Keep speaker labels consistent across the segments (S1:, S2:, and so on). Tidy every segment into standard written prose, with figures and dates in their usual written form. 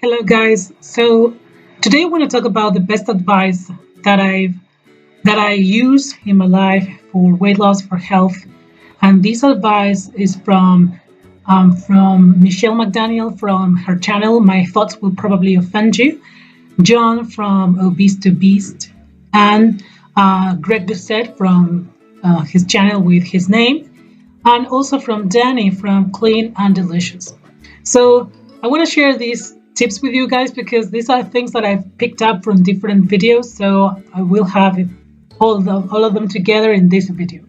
S1: Hello, guys. So today I want to talk about the best advice that I use in my life for weight loss for health, and this advice is from Michelle McDaniel from her channel. My thoughts will probably offend you. John from Obese to Beast, and Greg Doucette from his channel with his name, and also from Danny from Clean and Delicious. So I want to share these tips with you guys because these are things that I've picked up from different videos. So I will have all of them together in this video.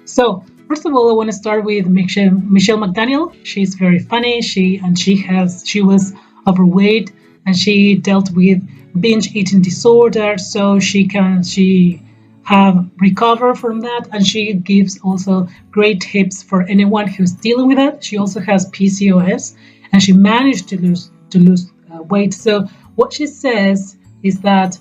S1: So first of all, I want to start with Michelle McDaniel. She's very funny. She was overweight and she dealt with binge eating disorder. So she have recovered from that, and she gives also great tips for anyone who's dealing with that. She also has PCOS, and she managed to lose weight. So what she says is that,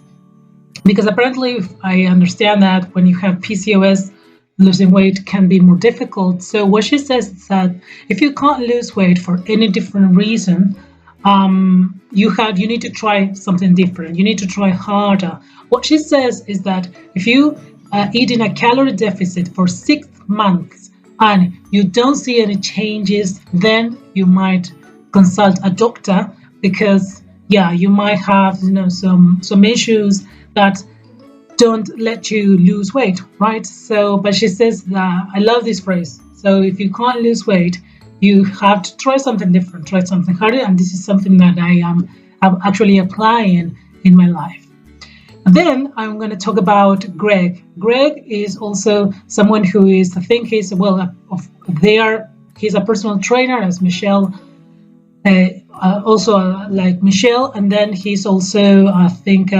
S1: because apparently I understand that when you have PCOS, losing weight can be more difficult. So what she says is that if you can't lose weight for any different reason, you need to try something different. You need to try harder. What she says is that if you eat in a calorie deficit for 6 months and you don't see any changes, then you might consult a doctor, because you might have some issues that don't let you lose weight, right? So, but she says that, I love this phrase. So if you can't lose weight, you have to try something different, try something harder, and this is something that I'm actually applying in my life. And then I'm going to talk about Greg. Greg is also someone who is, I think he's a personal trainer, as Michelle, also like Michelle, and then he's also, I think,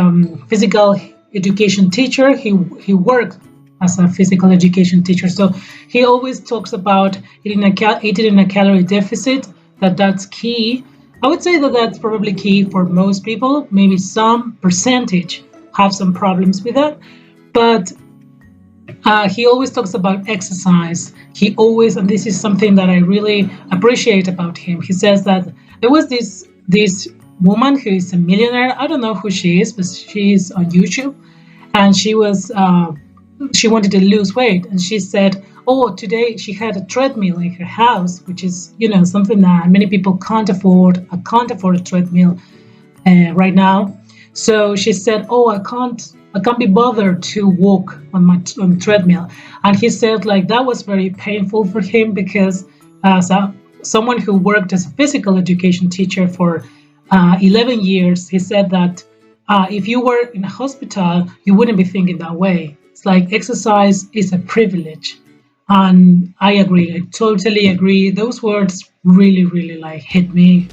S1: physical education teacher. He worked as a physical education teacher, so he always talks about eating in a calorie deficit. That's key. I would say that that's probably key for most people. Maybe some percentage have some problems with that, but he always talks about exercise. And this is something that I really appreciate about him. He says that there was this woman who is a millionaire. I don't know who she is, but she's on YouTube, and she wanted to lose weight, and she said, "Oh, today she had a treadmill in her house, which is something that many people can't afford. I can't afford a treadmill right now." So she said, "Oh, I can't be bothered to walk on the treadmill." And he said like that was very painful for him, because as someone who worked as a physical education teacher for 11 years, he said that if you were in a hospital, you wouldn't be thinking that way. It's like exercise is a privilege. And I agree. I totally agree. Those words really, really like hit me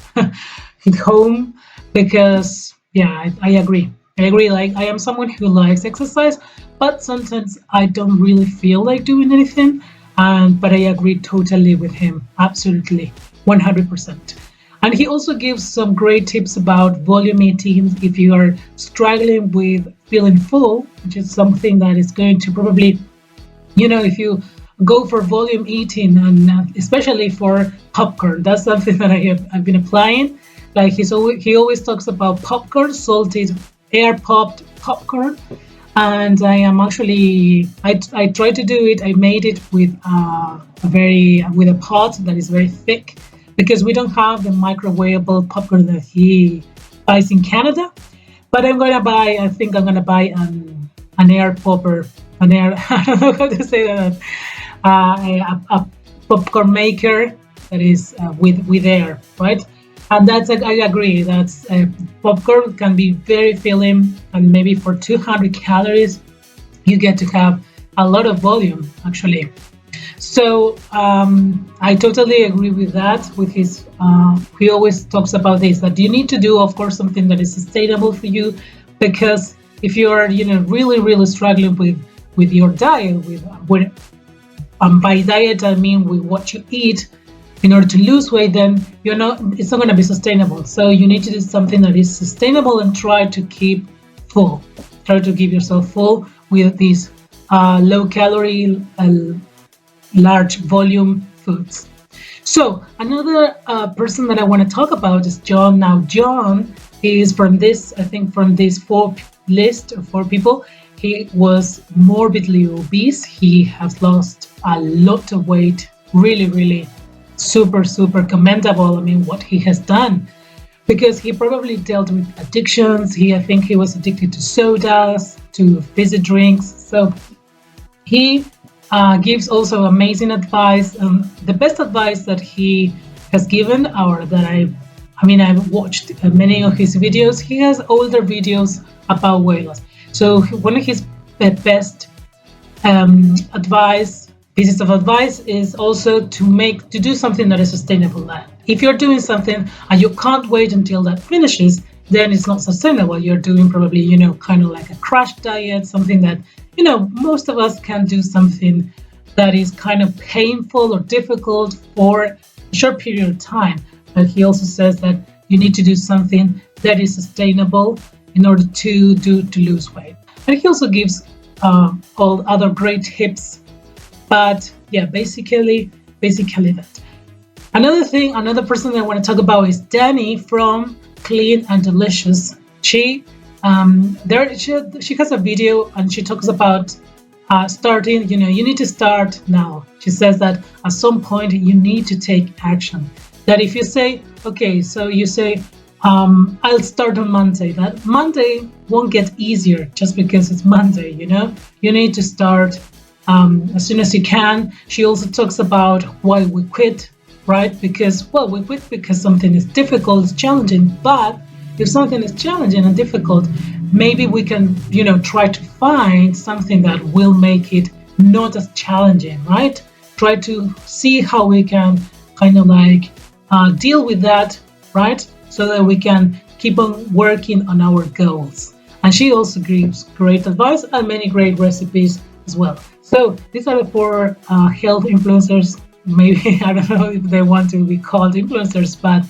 S1: hit home, because I agree. I agree. Like, I am someone who likes exercise, but sometimes I don't really feel like doing anything. But I agree totally with him. Absolutely. 100%. And he also gives some great tips about volume eating if you are struggling with feeling full, which is something that is going to probably, if you go for volume eating, and especially for popcorn, that's something that I've been applying. Like he always talks about popcorn, salted, air popped popcorn. And I am actually, I tried to do it. I made it with with a pot that is very thick, because we don't have the microwavable popcorn that he buys in Canada. But I think I'm gonna buy an air popper, I don't know how to say that, a popcorn maker that is with air, right? And I agree. That's popcorn can be very filling, and maybe for 200 calories, you get to have a lot of volume actually. So I totally agree with that. With his, he always talks about this, that you need to do, of course, something that is sustainable for you, because if you are, really, really struggling with your diet, by diet I mean with what you eat in order to lose weight, then it's not going to be sustainable. So you need to do something that is sustainable and try to keep full. Try to keep yourself full with these low calorie, large volume foods. So another person that I want to talk about is John. Now, John he is from this, I think from this list of 4 people, he was morbidly obese. He has lost a lot of weight. Really, really super, super commendable. I mean, what he has done, because he probably dealt with addictions. I think he was addicted to sodas, to fizzy drinks. So he gives also amazing advice. The best advice that he has given, or that I've watched many of his videos. He has older videos about weight loss. So one of his best pieces of advice is also to do something that is sustainable. If you're doing something and you can't wait until that finishes, then it's not sustainable. You're doing probably, kind of like a crash diet, something that, most of us can do something that is kind of painful or difficult for a short period of time. But he also says that you need to do something that is sustainable in order to lose weight. And he also gives all other great tips. But yeah, basically that. Another person that I want to talk about is Danny from Clean and Delicious. She has a video and she talks about starting. You need to start now. She says that at some point you need to take action. That if you say, okay, so you say, I'll start on Monday. That Monday won't get easier just because it's Monday. You need to start as soon as you can. She also talks about why we quit, right? Because, we quit because something is difficult, it's challenging. But if something is challenging and difficult, maybe we can, try to find something that will make it not as challenging, right? Try to see how we can kind of like deal with that, right? So that we can keep on working on our goals. And she also gives great advice and many great recipes as well. So these are the 4 health influencers. Maybe, I don't know if they want to be called influencers, but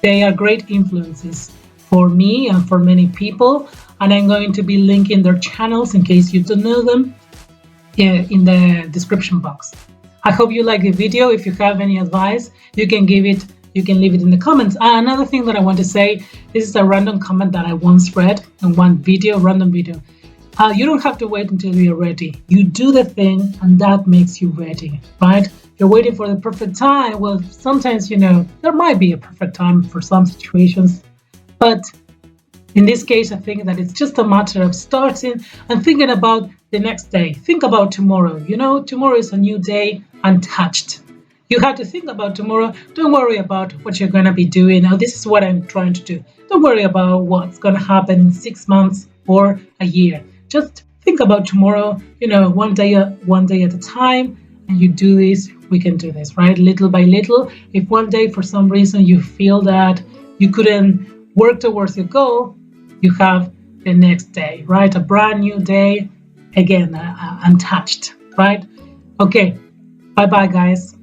S1: they are great influences for me and for many people. And I'm going to be linking their channels in case you don't know them in the description box. I hope you like the video. If you have any advice, you can leave it in the comments. And another thing that I want to say, this is a random comment that I once read in one random video. You don't have to wait until you're ready. You do the thing and that makes you ready, right? You're waiting for the perfect time. Well, sometimes, there might be a perfect time for some situations. But in this case, I think that it's just a matter of starting and thinking about the next day. Think about tomorrow. Tomorrow is a new day, untouched. You have to think about tomorrow. Don't worry about what you're going to be doing. Now, this is what I'm trying to do. Don't worry about what's going to happen in 6 months or a year. Just think about tomorrow, one day at a time, and you do this, we can do this, right? Little by little. If one day for some reason you feel that you couldn't work towards your goal, you have the next day, right? A brand new day, again, untouched, right? Okay, bye-bye, guys.